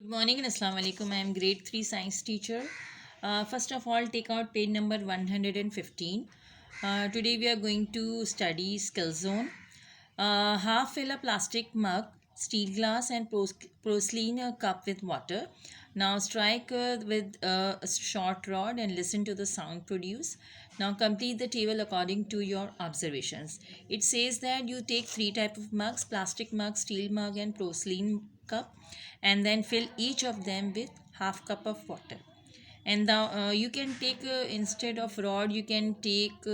Good morning and Assalamu alaikum. I am grade 3 science teacher. First of all, take out page number 115. Today we are going to study skill zone. Half fill a plastic mug, steel glass and porcelain cup with water. Now strike with a short rod and listen to the sound produced. Now complete the table according to your observations. It says that you take three type of mugs: plastic mug, steel mug and porcelain cup, and then fill each of them with half cup of water. And now you can take instead of rod you can take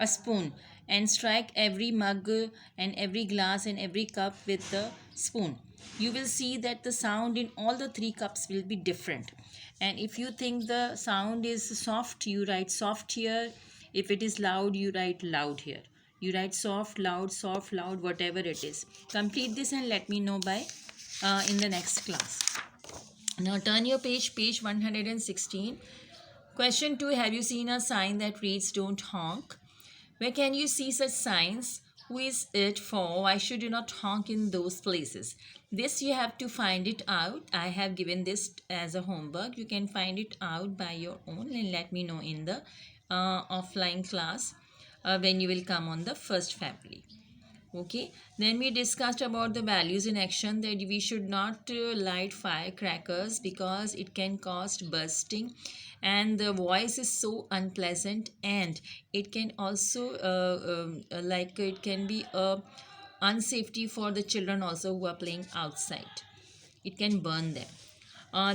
a spoon and strike every mug and every glass and every cup with the spoon. You will see that the sound in all the three cups will be different. And if you think the sound is soft, you write soft here. If it is loud, you write loud here. You write soft, loud, whatever it is. Complete this and let me know by in the next class. Now turn your page 116. Question 2. Have you seen a sign that reads don't honk? Where can you see such signs? Who is it for? Why should you not honk in those places? This you have to find it out. I have given this as a homework. You can find it out by your own and let me know in the offline class when you will come on the 1st February. Okay, then we discussed about the values in action, that we should not light firecrackers because it can cause bursting and the voice is so unpleasant, and it can also like it can be a unsafety for the children also who are playing outside. It can burn them.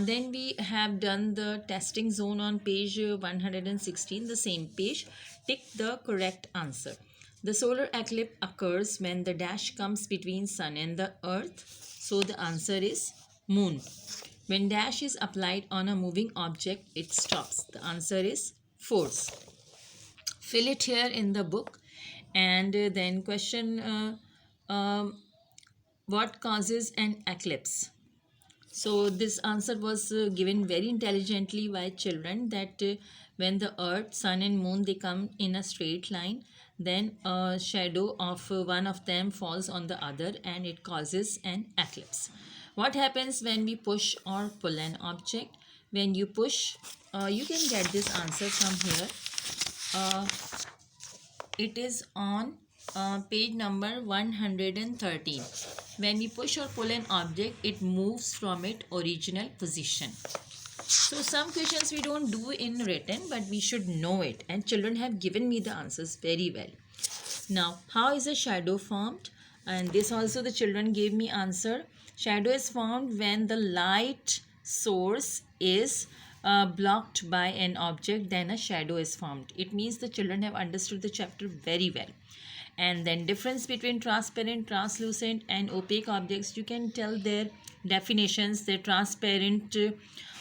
Then we have done the testing zone on page 116, the same page. Tick the correct answer. The solar eclipse occurs when the dash comes between sun and the earth. So the answer is moon. When dash is applied on a moving object, it stops. The answer is force. Fill it here in the book. And then question what causes an eclipse? So this answer was given very intelligently by children, that when the earth, sun and moon, they come in a straight line, then a shadow of one of them falls on the other and it causes an eclipse. What happens when we push or pull an object? When you push, you can get this answer from here. It is on page number 113. When we push or pull an object, it moves from its original position. So some questions we don't do in written, but we should know it, and children have given me the answers very well. Now, how is a shadow formed? And this also the children gave me answer. Shadow is formed when the light source is blocked by an object, then a shadow is formed. It means the children have understood the chapter very well. And then difference between transparent, translucent and opaque objects, you can tell their definitions. The transparent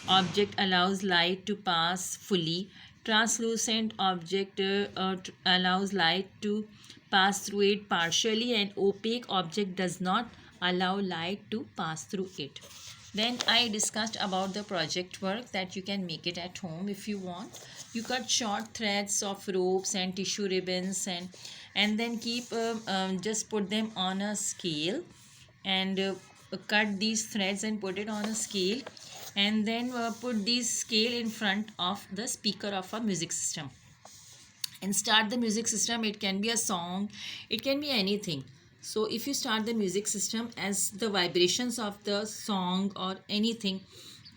object allows light to pass fully. Translucent object allows light to pass through it partially, and opaque object does not allow light to pass through it. Then I discussed about the project work, that you can make it at home if you want. You cut short threads of ropes and tissue ribbons, and then keep just put them on a scale, and cut these threads and put it on a scale, and then put this scale in front of the speaker of a music system and start the music system. It can be a song, it can be anything. So if you start the music system, as the vibrations of the song or anything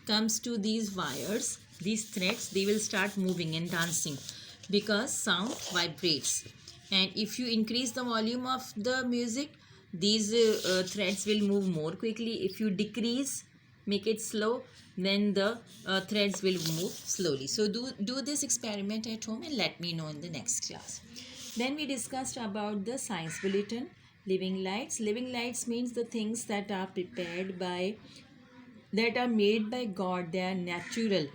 comes to these wires, these threads, they will start moving and dancing because sound vibrates. And if you increase the volume of the music, these threads will move more quickly. If you decrease, make it slow, then the threads will move slowly. So do this experiment at home and let me know in the next class. Then we discussed about the science bulletin. Living lights. Living lights means the things that are prepared by, that are made by God. They are natural.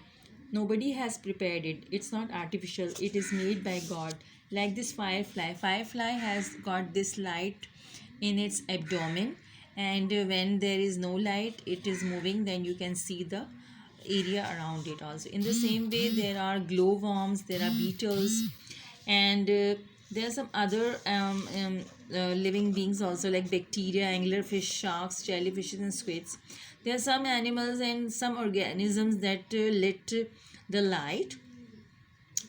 Nobody has prepared it. It's not artificial. It is made by God. Like this firefly. Firefly has got this light in its abdomen, and when there is no light, it is moving, then you can see the area around it also. In the same way, there are glowworms, there are beetles, and there are some other living beings also, like bacteria, anglerfish, sharks, jellyfishes and squids. There are some animals and some organisms that let the light,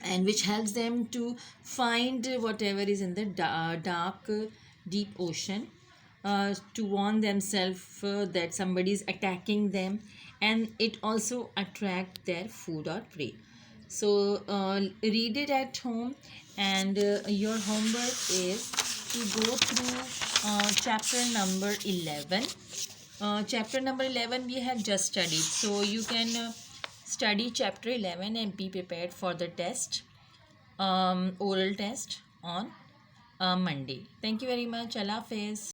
and which helps them to find whatever is in the dark deep ocean, to warn themselves that somebody is attacking them, and it also attract their food or prey. So read it at home, and your homework is to go through chapter number 11. Chapter number 11 we have just studied, so you can study chapter 11 and be prepared for the test, oral test on Monday. Thank you very much. Allah Hafiz.